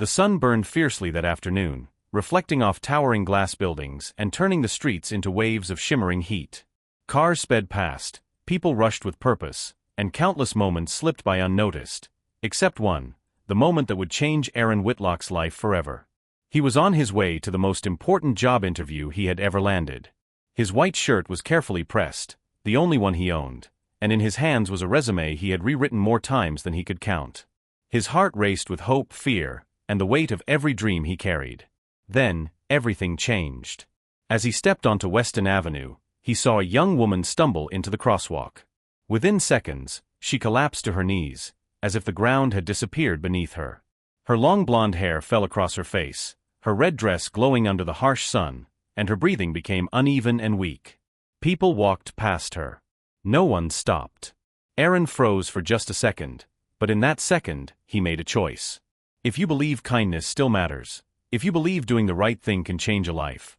The sun burned fiercely that afternoon, reflecting off towering glass buildings and turning the streets into waves of shimmering heat. Cars sped past, people rushed with purpose, and countless moments slipped by unnoticed. Except one, the moment that would change Aaron Whitlock's life forever. He was on his way to the most important job interview he had ever landed. His white shirt was carefully pressed, the only one he owned, and in his hands was a resume he had rewritten more times than he could count. His heart raced with hope, fear, and the weight of every dream he carried. Then, everything changed. As he stepped onto Weston Avenue, he saw a young woman stumble into the crosswalk. Within seconds, she collapsed to her knees, as if the ground had disappeared beneath her. Her long blonde hair fell across her face, her red dress glowing under the harsh sun, and her breathing became uneven and weak. People walked past her. No one stopped. Aaron froze for just a second, but in that second, he made a choice. If you believe kindness still matters, if you believe doing the right thing can change a life,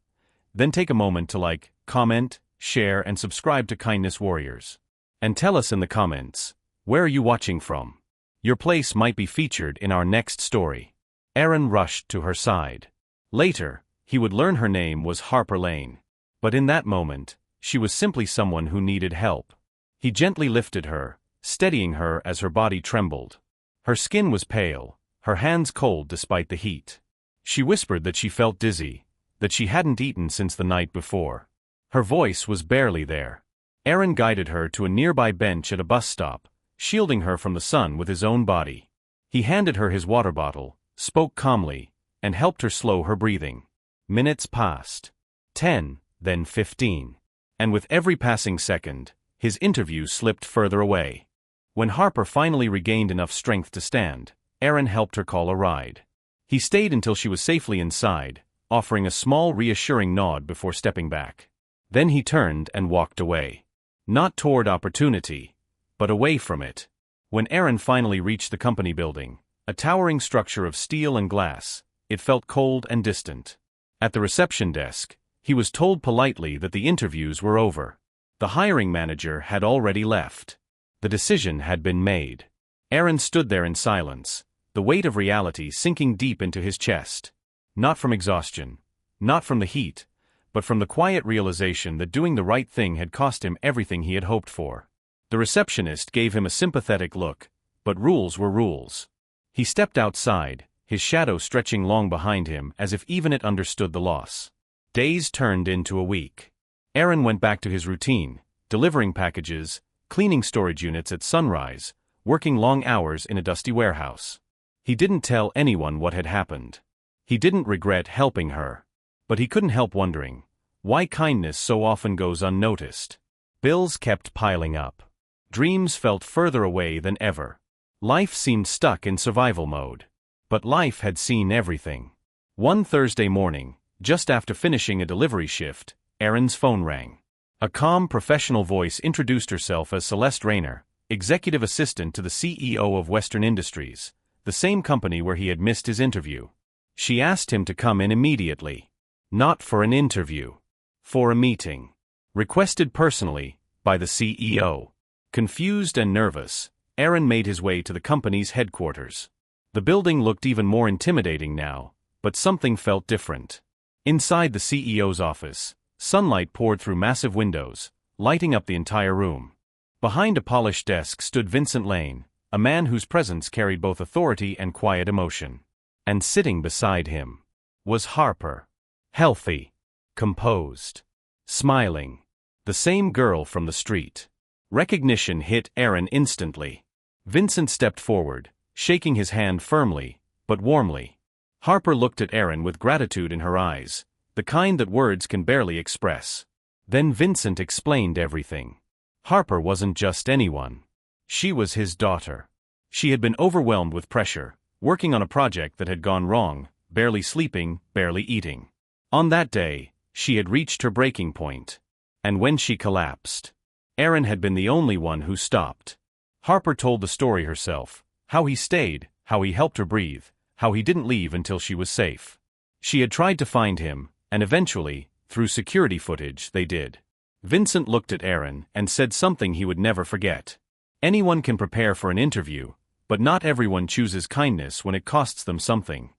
then take a moment to like, comment, share, and subscribe to Kindness Warriors. And tell us in the comments, where are you watching from? Your place might be featured in our next story. Aaron rushed to her side. Later, he would learn her name was Harper Lane. But in that moment, she was simply someone who needed help. He gently lifted her, steadying her as her body trembled. Her skin was pale, her hands cold despite the heat. She whispered that she felt dizzy, that she hadn't eaten since the night before. Her voice was barely there. Aaron guided her to a nearby bench at a bus stop, shielding her from the sun with his own body. He handed her his water bottle, spoke calmly, and helped her slow her breathing. Minutes passed. 10, then 15. And with every passing second, his interview slipped further away. When Harper finally regained enough strength to stand, Aaron helped her call a ride. He stayed until she was safely inside, offering a small reassuring nod before stepping back. Then he turned and walked away. Not toward opportunity, but away from it. When Aaron finally reached the company building, a towering structure of steel and glass, it felt cold and distant. At the reception desk, he was told politely that the interviews were over. The hiring manager had already left. The decision had been made. Aaron stood there in silence, the weight of reality sinking deep into his chest. Not from exhaustion, not from the heat, but from the quiet realization that doing the right thing had cost him everything he had hoped for. The receptionist gave him a sympathetic look, but rules were rules. He stepped outside, his shadow stretching long behind him as if even it understood the loss. Days turned into a week. Aaron went back to his routine, delivering packages, cleaning storage units at sunrise, working long hours in a dusty warehouse. He didn't tell anyone what had happened. He didn't regret helping her. But he couldn't help wondering why kindness so often goes unnoticed. Bills kept piling up. Dreams felt further away than ever. Life seemed stuck in survival mode. But life had seen everything. One Thursday morning, just after finishing a delivery shift, Aaron's phone rang. A calm, professional voice introduced herself as Celeste Rayner, executive assistant to the CEO of Western Industries, the same company where he had missed his interview. She asked him to come in immediately. Not for an interview. For a meeting. Requested personally, by the CEO. Confused and nervous, Aaron made his way to the company's headquarters. The building looked even more intimidating now, but something felt different. Inside the CEO's office, sunlight poured through massive windows, lighting up the entire room. Behind a polished desk stood Vincent Lane, a man whose presence carried both authority and quiet emotion. And sitting beside him was Harper. Healthy, composed, smiling, the same girl from the street. Recognition hit Aaron instantly. Vincent stepped forward, shaking his hand firmly, but warmly. Harper looked at Aaron with gratitude in her eyes, the kind that words can barely express. Then Vincent explained everything. Harper wasn't just anyone. She was his daughter. She had been overwhelmed with pressure, working on a project that had gone wrong, barely sleeping, barely eating. On that day, she had reached her breaking point. And when she collapsed, Aaron had been the only one who stopped. Harper told the story herself, how he stayed, how he helped her breathe, how he didn't leave until she was safe. She had tried to find him, and eventually, through security footage, they did. Vincent looked at Aaron and said something he would never forget. Anyone can prepare for an interview, but not everyone chooses kindness when it costs them something.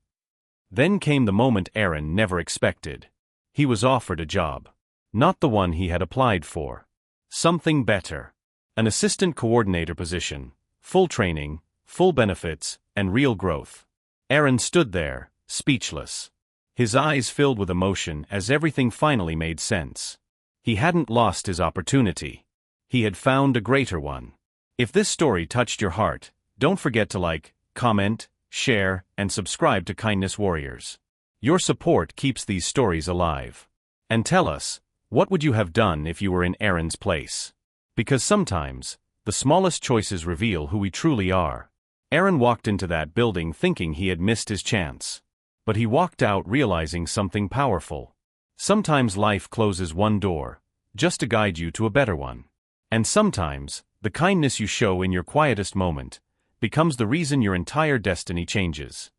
Then came the moment Aaron never expected. He was offered a job. Not the one he had applied for. Something better. An assistant coordinator position, full training, full benefits, and real growth. Aaron stood there, speechless. His eyes filled with emotion as everything finally made sense. He hadn't lost his opportunity. He had found a greater one. If this story touched your heart, don't forget to like, comment, share, and subscribe to Kindness Warriors. Your support keeps these stories alive. And tell us, what would you have done if you were in Aaron's place? Because sometimes, the smallest choices reveal who we truly are. Aaron walked into that building thinking he had missed his chance. But he walked out realizing something powerful. Sometimes life closes one door, just to guide you to a better one. And sometimes, the kindness you show in your quietest moment becomes the reason your entire destiny changes.